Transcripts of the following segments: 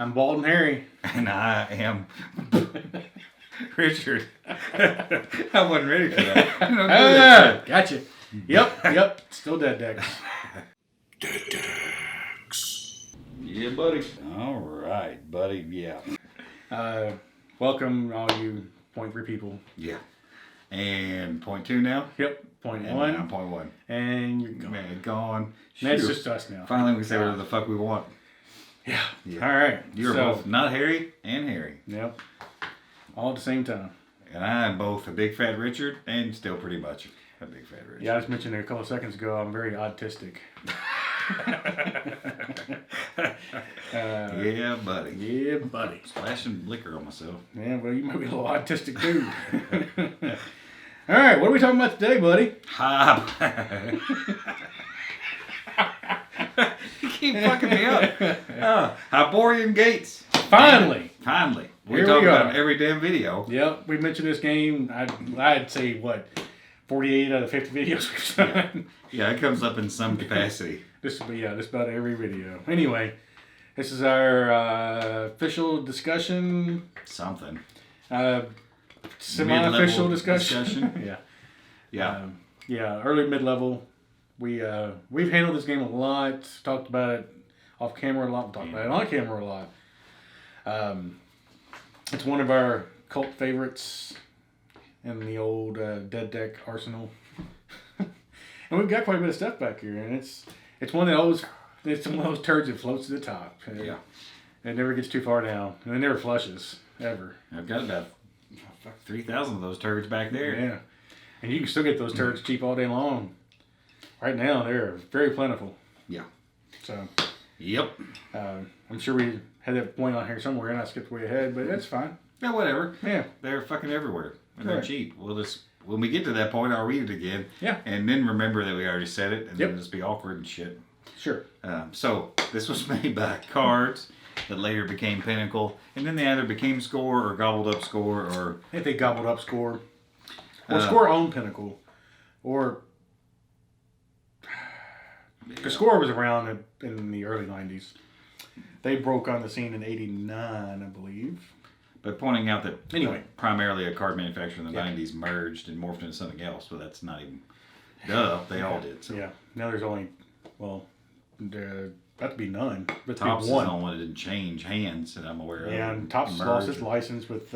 I'm Bald and Harry. And I am Richard. I wasn't ready for that. Gotcha. Yep. Still dead decks. Dead decks. Yeah, buddy. All right, buddy. Yeah. Welcome, all you 0.3 people. Yeah. And 0.2 now? Yep. 0.1. And now 0.1. And you're gone. Man, gone. That's just us now. Finally, we say whatever the fuck we want. Yeah. All right. You're both not Harry and Harry. Yep. All at the same time. And I am both a big fat Richard and still pretty much a big fat Richard. Yeah, I just mentioned it a couple of seconds ago. I'm very autistic. Yeah, buddy. Yeah, buddy. Splashing liquor on myself. Yeah, well, you might be a little autistic too. All right, what are we talking about today, buddy? You keep fucking me up. Hyborian Gates. Finally. We talk about every damn video. Yep, we mentioned this game. I'd say, 48 out of 50 videos we've done. Yeah, it comes up in some capacity. This will be, just about every video. Anyway, this is our official discussion. Something. Semi-official discussion. Yeah. Early mid-level. We've handled this game a lot. Talked about it off camera a lot. Talked about it on camera a lot. It's one of our cult favorites in the old dead deck arsenal. And we've got quite a bit of stuff back here, and it's one of those turds that floats to the top. Yeah. It never gets too far down, and it never flushes ever. I've got about 3,000 of those turds back there. Yeah, and you can still get those turds cheap all day long. Right now, they're very plentiful. Yeah. So. Yep. I'm sure we had that point on here somewhere, and I skipped way ahead, but that's fine. Yeah, whatever. Yeah. They're fucking everywhere, and they're cheap. When we get to that point, I'll read it again. Yeah. And then remember that we already said it, and then just be awkward and shit. Sure. So, this was made by Cards that later became Pinnacle, and then they either became Score or gobbled up Score, or... I think they gobbled up Score. Or Score owned Pinnacle. Or... Because Score was around in the early 90s. They broke on the scene in 89, I believe. But pointing out that primarily a card manufacturer in the 90s merged and morphed into something else, but that's not even... they all did. So. Yeah. Now there's only... Well, about to be none. But Topps is the only one that didn't change hands that I'm aware of. Yeah, and Topps lost its license with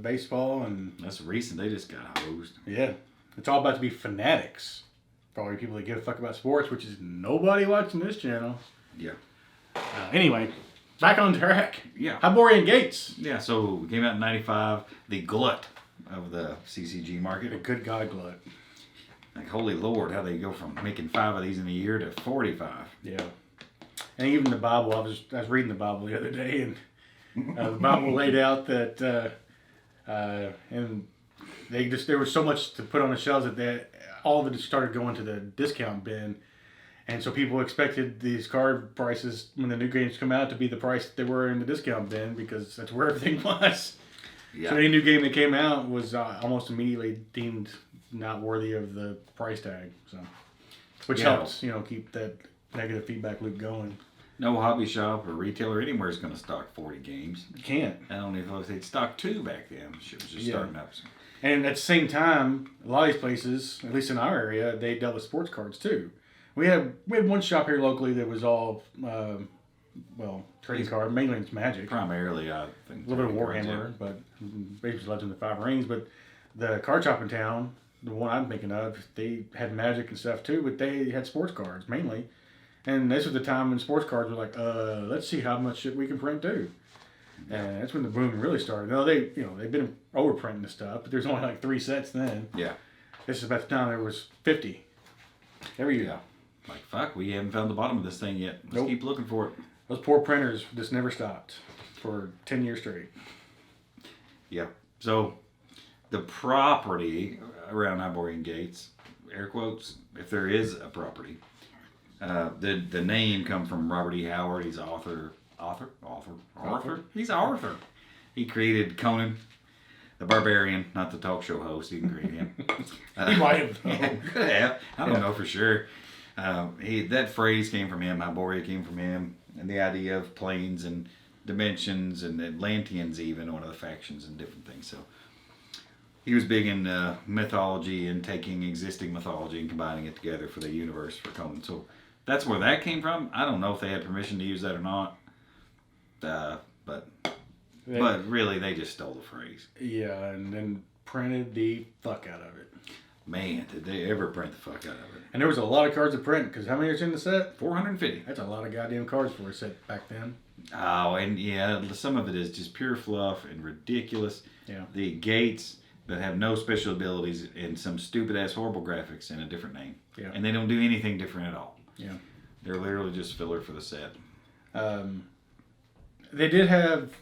baseball, and... That's recent. They just got hosed. Yeah. It's all about to be Fanatics. For all you people that give a fuck about sports, which is nobody watching this channel. Yeah. Anyway, back on track. Yeah. Hyborian Gates. Yeah, so it came out in 95. The glut of the CCG market. A good God glut. Like, holy Lord, how they go from making 5 of these in a year to 45. Yeah. And even the Bible, I was reading the Bible the other day, and the Bible laid out that, and there was so much to put on the shelves that all of it started going to the discount bin. And so people expected these card prices, when the new games come out, to be the price they were in the discount bin, because that's where everything was. Yeah. So any new game that came out was almost immediately deemed not worthy of the price tag. So, which helps, keep that negative feedback loop going. No hobby shop or retailer anywhere is going to stock 40 games. You can't. I don't even know if they'd stock 2 back then. Shit was just starting up. So. And at the same time, a lot of these places, at least in our area, they dealt with sports cards too. We had one shop here locally that was all, trading card. Mainly it's Magic. Primarily, I think. A little bit of Warhammer, but basically Legend of the Five Rings. But the card shop in town, the one I'm thinking of, they had Magic and stuff too, but they had sports cards mainly. And this was the time when sports cards were like, let's see how much shit we can print too. And that's when the boom really started. No, they've been overprinting the stuff, but there's only like 3 sets then. Yeah. This is about the time there was 50 every year. Yeah. Like, fuck, we haven't found the bottom of this thing yet. Let's keep looking for it. Those poor printers just never stopped for 10 years straight. Yeah. So, the property around Hyborian Gates, air quotes, if there is a property, the name come from Robert E. Howard. He's author. He's Arthur. He created Conan the Barbarian, not the talk show host. He didn't create him. He might have. Could have. I don't know for sure. That phrase came from him. Hyboria came from him, and the idea of planes and dimensions, and Atlanteans even, one of the factions and different things. So he was big in mythology and taking existing mythology and combining it together for the universe for Conan. So that's where that came from. I don't know if they had permission to use that or not. But really, they just stole the phrase. Yeah, and then printed the fuck out of it. Man, did they ever print the fuck out of it. And there was a lot of cards to print, because how many are in the set? 450. That's a lot of goddamn cards for a set back then. Oh, and yeah, some of it is just pure fluff and ridiculous. Yeah. The gates that have no special abilities and some stupid-ass horrible graphics and a different name. Yeah. And they don't do anything different at all. Yeah. They're literally just filler for the set. They did have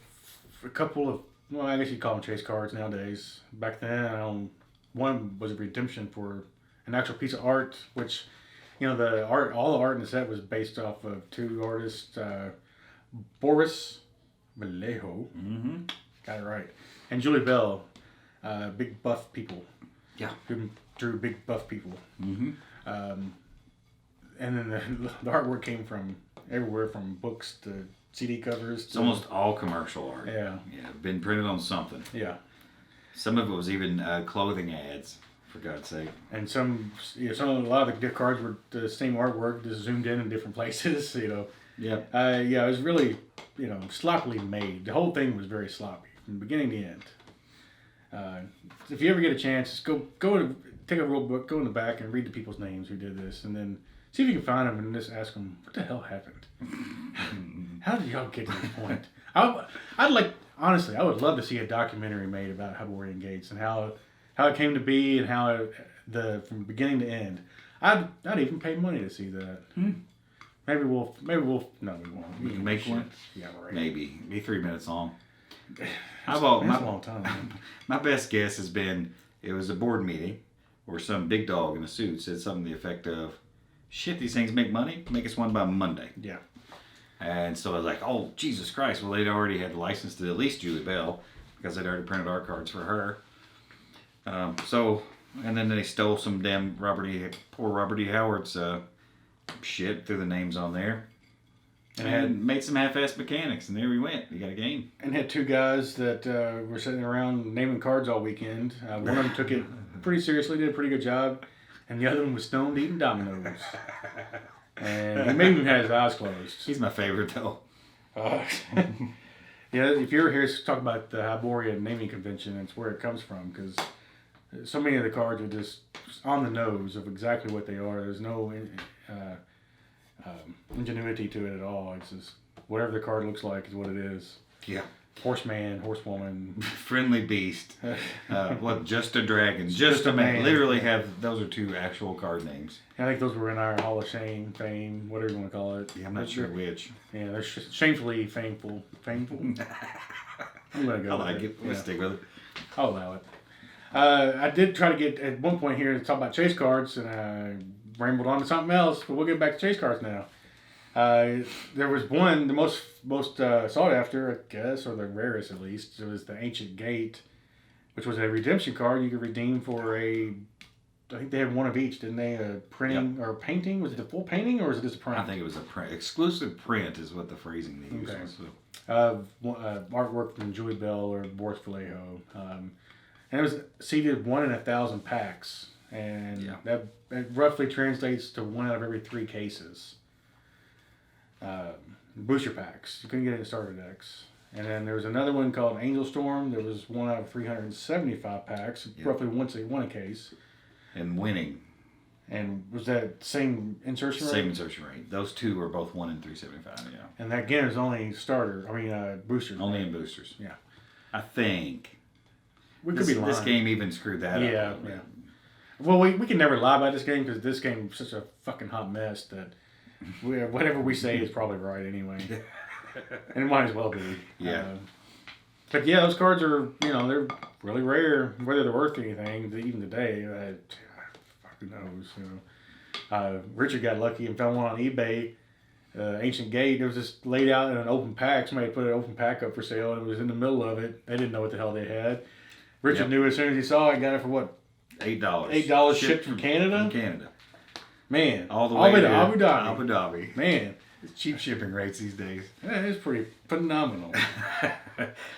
a couple of, well, I guess you'd call them chase cards nowadays. Back then, one was a redemption for an actual piece of art, which, all the art in the set was based off of two artists, Boris Vallejo, got it right, and Julie Bell, big buff people. Yeah. Who drew big buff people. Mm-hmm. And then the artwork came from everywhere, from books to CD covers. It's almost all commercial art. Yeah. Yeah, been printed on something. Yeah. Some of it was even clothing ads, for God's sake. And a lot of the cards were the same artwork, just zoomed in different places. Yeah. It was really, sloppily made. The whole thing was very sloppy from beginning to end. If you ever get a chance, just go take a rule book, go in the back and read the people's names who did this, and then see if you can find them and just ask them, what the hell happened? How did y'all get to this point? Honestly, I would love to see a documentary made about Hyborian Gates and how it came to be and how from beginning to end. I'd even pay money to see that. Maybe we'll no, we won't. We can make one? Yeah, right. Maybe. Be 3 minutes long. That's a long time. Man. My best guess has been it was a board meeting where some big dog in a suit said something to the effect of, shit, these things make money? Make us one by Monday. Yeah. And so I was like, oh, Jesus Christ. Well, they'd already had the license to at least Julie Bell because they'd already printed art cards for her. And then they stole some damn poor Robert E. Howard's shit, threw the names on there. And had made some half-assed mechanics, and there we went. We got a game. And had two guys that were sitting around naming cards all weekend. One of them took it pretty seriously, did a pretty good job, and the other one was stoned eating dominoes. And he maybe even had his eyes closed. He's my favorite, though. Yeah, if you're here to talk about the Hyborian naming convention, it's where it comes from, because so many of the cards are just on the nose of exactly what they are. There's no ingenuity to it at all. It's just whatever the card looks like is what it is. Yeah. Horseman, horsewoman. Friendly beast. Just a dragon. Just a man. Literally those are two actual card names. I think those were in our Hall of Shame, fame, whatever you want to call it. Yeah, I'm not sure which. Yeah, they're shamefully fameful. Fameful? I'm going to go I like it. We'll stick with it. I'll allow it. I did try to get, at one point here, to talk about chase cards, and I rambled on to something else, but we'll get back to chase cards now. There was one, the most sought after, I guess, or the rarest at least. It was the Ancient Gate, which was a redemption card you could redeem for I think they had one of each, didn't they? A printing or a painting? Was it the full painting or was it just a print? I think it was a print. Exclusive print is what the phrasing they used was. Artwork from Julie Bell or Boris Vallejo. And it was seeded 1 in 1,000 packs. And that roughly translates to 1 out of every 3 cases. Booster packs. You couldn't get it in starter decks. And then there was another one called Angel Storm. There was 1 out of 375 packs, roughly once a case. And winning. And was that same insertion rate? Same insertion rate. Those two were both 1 in 375. Yeah. And that again is only boosters. Only in boosters. Yeah. I think. We could be lying. This game even screwed that up. Yeah. Well, we can never lie about this game because this game is such a fucking hot mess that whatever we say is probably right anyway. And it might as well be. Yeah. But yeah, those cards are, they're really rare. Whether they're worth anything, even today, who knows, Richard got lucky and found one on eBay, Ancient Gate. It was just laid out in an open pack. Somebody put an open pack up for sale and it was in the middle of it. They didn't know what the hell they had. Richard knew as soon as he saw it, got it for what? $8. $8 shipped from Canada? From Canada. Man. All the way to Abu Dhabi. Abu Dhabi. Man. Cheap shipping rates these days. It's pretty phenomenal.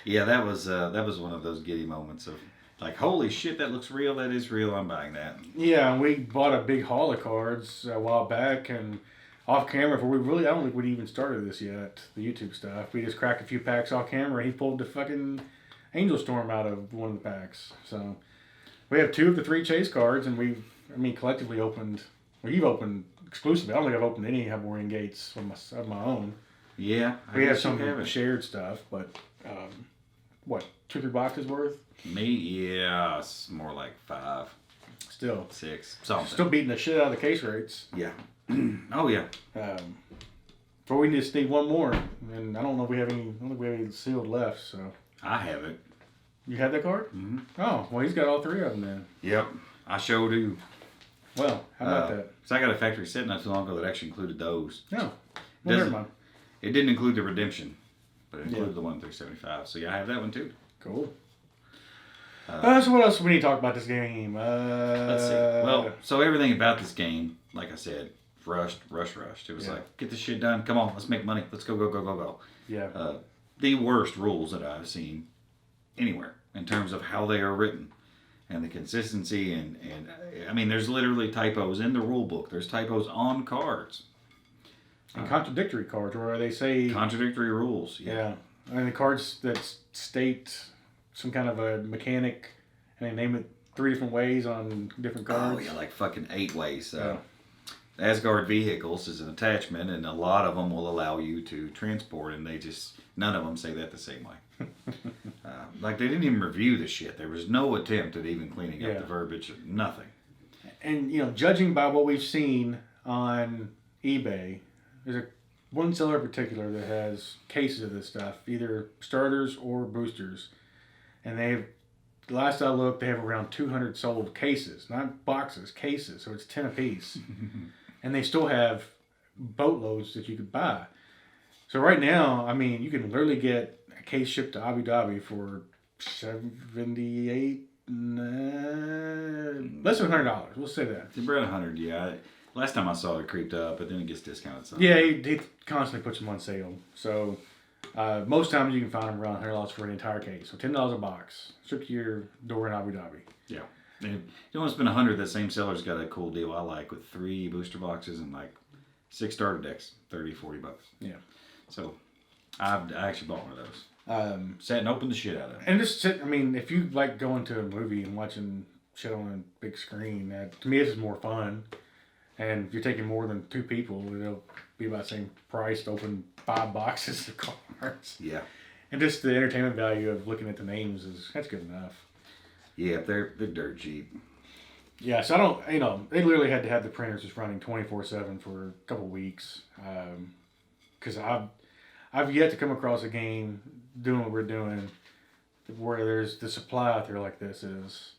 Yeah, that was one of those giddy moments of like, holy shit, that looks real. That is real. I'm buying that. Yeah, and we bought a big haul of cards a while back, and off camera, for I don't think we'd even started this yet, the YouTube stuff. We just cracked a few packs off camera, and he pulled the fucking Angel Storm out of one of the packs. So we have 2 of the 3 chase cards, and collectively opened. Well, you've opened exclusively. I don't think I've opened any Hyborian Gates of my own. Yeah, We have some shared stuff, but what, 2-3 boxes worth? Me, yeah, it's more like 5, Still 6, something. Still beating the shit out of the case rates. Yeah. Oh yeah. But we just need one more, and I don't know if we have any. I don't think we have any sealed left. So I have it. you have that card? Mm-hmm. Oh, well, he's got all 3 of them then. Yep, I sure do. Well, how about that? So I got a factory set not too long ago that actually included those. No, well, never mind. It didn't include the redemption, but it included the one 375. So yeah, I have that one too. Cool. So what else do we need to talk about this game? Let's see. Well, so everything about this game, like I said, rushed. It was like, get this shit done. Come on, let's make money. Let's go. Yeah. The worst rules that I've seen anywhere in terms of how they are written and the consistency and I mean, there's literally typos in the rule book. There's typos on cards. And contradictory cards, where they say Contradictory rules. Yeah. I mean, the cards that state some kind of a mechanic, and they name it 3 different ways on different cards. Oh yeah, like fucking 8 ways. Asgard vehicles is an attachment, and a lot of them will allow you to transport, and none of them say that the same way. Like they didn't even review the shit. There was no attempt at even cleaning up the verbiage. Nothing. And judging by what we've seen on eBay, there's one seller in particular that has cases of this stuff, either starters or boosters, and the last I looked, they have around 200 sold cases, not boxes, cases. So it's 10 apiece. And they still have boatloads that you could buy. So right now, I mean, you can literally get a case shipped to Abu Dhabi for $78, less than $100. We'll say that. It's around 100, yeah. Last time I saw it creeped up, but then it gets discounted. So. Yeah, he constantly puts them on sale. So most times you can find them around $100 for an entire case. So $10 a box, shipped to your door in Abu Dhabi. Yeah. And if you want to spend $100, that same seller's got a cool deal I like with 3 booster boxes and like 6 starter decks, $30-$40. Yeah. So I actually bought one of those. Sat and opened the shit out of it. And just I mean, if you like going to a movie and watching shit on a big screen, to me this is more fun. And if you're taking more than 2 people, it'll be about the same price to open 5 boxes of cards. Yeah. And just the entertainment value of looking at the names that's good enough. Yeah, they're dirt cheap. Yeah, so I don't, they literally had to have the printers just running 24/7 for a couple weeks. Because I've yet to come across a game doing what we're doing where there's the supply out there like this is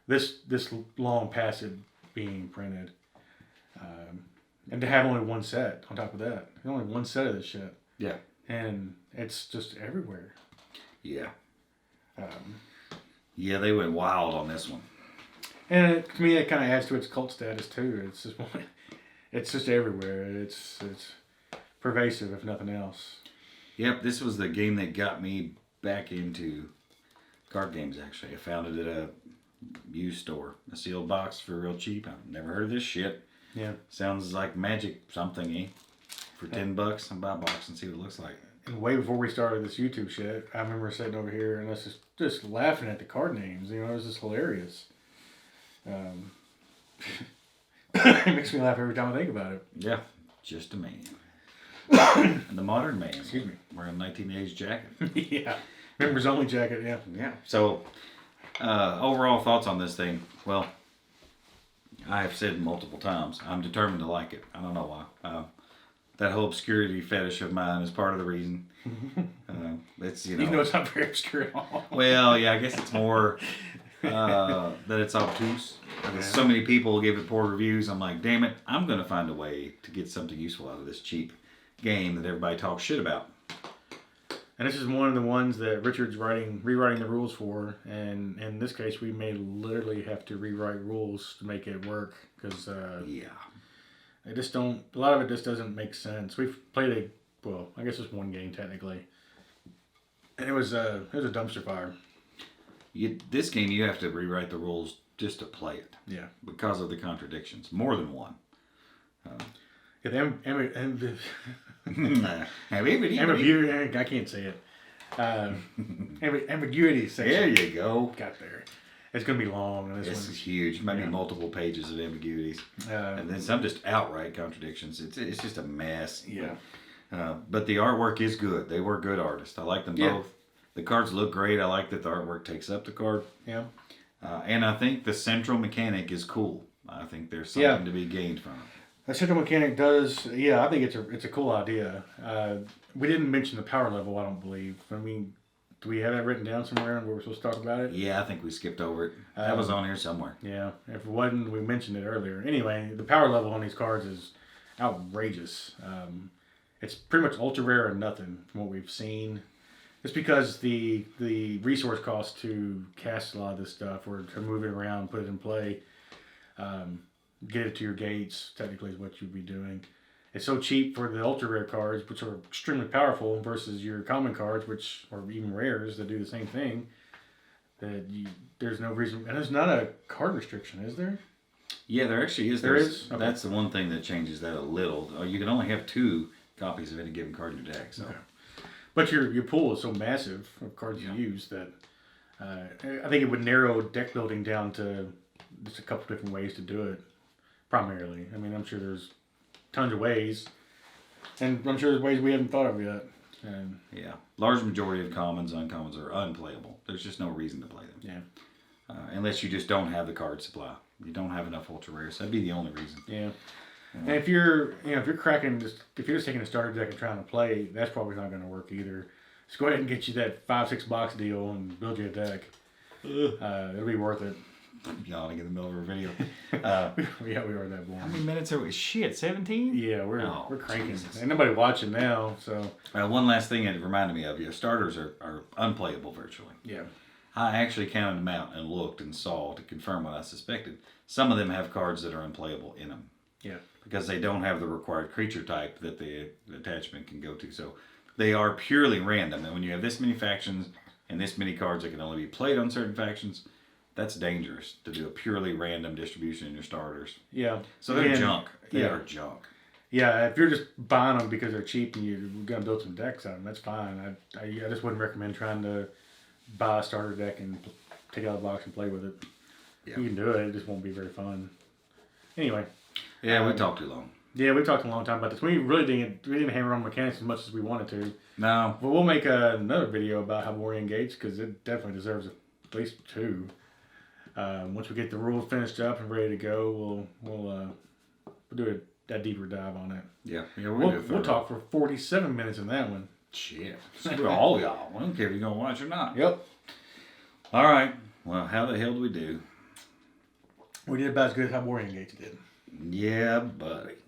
this long past it being printed. And to have only one set on top of that. There's only one set of this shit. Yeah. And it's just everywhere. Yeah. Yeah, they went wild on this one. And to me, it kind of adds to its cult status too. It's just everywhere. It's pervasive, if nothing else. Yep, this was the game that got me back into card games, actually. I found it at a used store. A sealed box for real cheap. I've never heard of this shit. Yeah. Sounds like magic something, For $10, I'll buy a box and see what it looks like. And way before we started this YouTube shit, I remember sitting over here and us just laughing at the card names. It was just hilarious. It makes me laugh every time I think about it. Yeah, just a man. And the modern man. Excuse me. Wearing a 1980s jacket. Yeah. Members only jacket, yeah. Yeah. So, overall thoughts on this thing. Well, I have said multiple times, I'm determined to like it. I don't know why. That whole obscurity fetish of mine is part of the reason. It's, Even though it's not very obscure at all. Well, yeah, I guess it's more that it's obtuse. So many people give it poor reviews. I'm like, damn it, I'm going to find a way to get something useful out of this cheap game that everybody talks shit about. And this is one of the ones that Richard's rewriting the rules for. And in this case, we may literally have to rewrite rules to make it work. Because They just don't. A lot of it just doesn't make sense. We've played I guess it's one game technically, and it was a dumpster fire. This game, you have to rewrite the rules just to play it. Yeah. Because of the contradictions, more than one. Yeah, the ambiguity. I can't say it. Ambiguity section. There you go. Got there. It's gonna be long. And this is huge. Maybe multiple pages of ambiguities, and then some just outright contradictions. It's just a mess. Yeah. But the artwork is good. They were good artists. I like them both. The cards look great. I like that the artwork takes up the card. Yeah. And I think the central mechanic is cool. I think there's something to be gained from it. The central mechanic does. Yeah, I think it's a cool idea. We didn't mention the power level. I don't believe. I mean, do we have that written down somewhere where we're supposed to talk about it? Yeah, I think we skipped over it. That was on here somewhere. Yeah. If it wasn't, we mentioned it earlier. Anyway, the power level on these cards is outrageous. It's pretty much ultra rare or nothing from what we've seen. Just because the resource cost to cast a lot of this stuff or to move it around, put it in play, get it to your gates, technically is what you'd be doing. It's so cheap for the ultra rare cards, which are extremely powerful, versus your common cards, which are even rares that do the same thing, that there's no reason. And there's not a card restriction, is there? Yeah, there actually is. There is? Okay. That's the one thing that changes that a little. You can only have 2 copies of any given card in your deck. So. Okay. But your pool is so massive of cards you use that I think it would narrow deck building down to just a couple different ways to do it, primarily. I mean, I'm sure there's tons of ways, and I'm sure there's ways we haven't thought of yet. And yeah, large majority of commons, uncommons are unplayable. There's just no reason to play them. Yeah. Unless you just don't have the card supply. You don't have enough ultra rares. That'd be the only reason. Yeah. And if you're just taking a starter deck and trying to play, that's probably not going to work either. Just go ahead and get you that 5-6 box deal and build you a deck. It'll be worth it. Yawning in the middle of our video. Yeah, we are that boring. How many minutes are we? Shit, 17? Yeah, we're cranking. Jesus. Ain't nobody watching now, so. One last thing it reminded me of. Your starters are unplayable virtually. Yeah. I actually counted them out and looked and saw to confirm what I suspected. Some of them have cards that are unplayable in them. Yeah. Because they don't have the required creature type that the attachment can go to. So they are purely random. And when you have this many factions and this many cards that can only be played on certain factions, that's dangerous to do a purely random distribution in your starters. Yeah. So they're junk. They are junk. Yeah, if you're just buying them because they're cheap and you're going to build some decks out of them, that's fine. I just wouldn't recommend trying to buy a starter deck and take it out of the box and play with it. Yeah. You can do it. It just won't be very fun. Anyway. Yeah, we talked too long. Yeah, we talked a long time about this. We really didn't hammer on mechanics as much as we wanted to. No. But we'll make another video about Hyborian Gates because it definitely deserves at least 2. Once we get the rules finished up and ready to go, we'll do a deeper dive on it. Yeah, we'll talk for 47 minutes in that one. Shit. Screw all y'all. I don't care if you're going to watch or not. Yep. All right. Well, how the hell do we do? We did about as good as Hyborian Gates did. Yeah, buddy.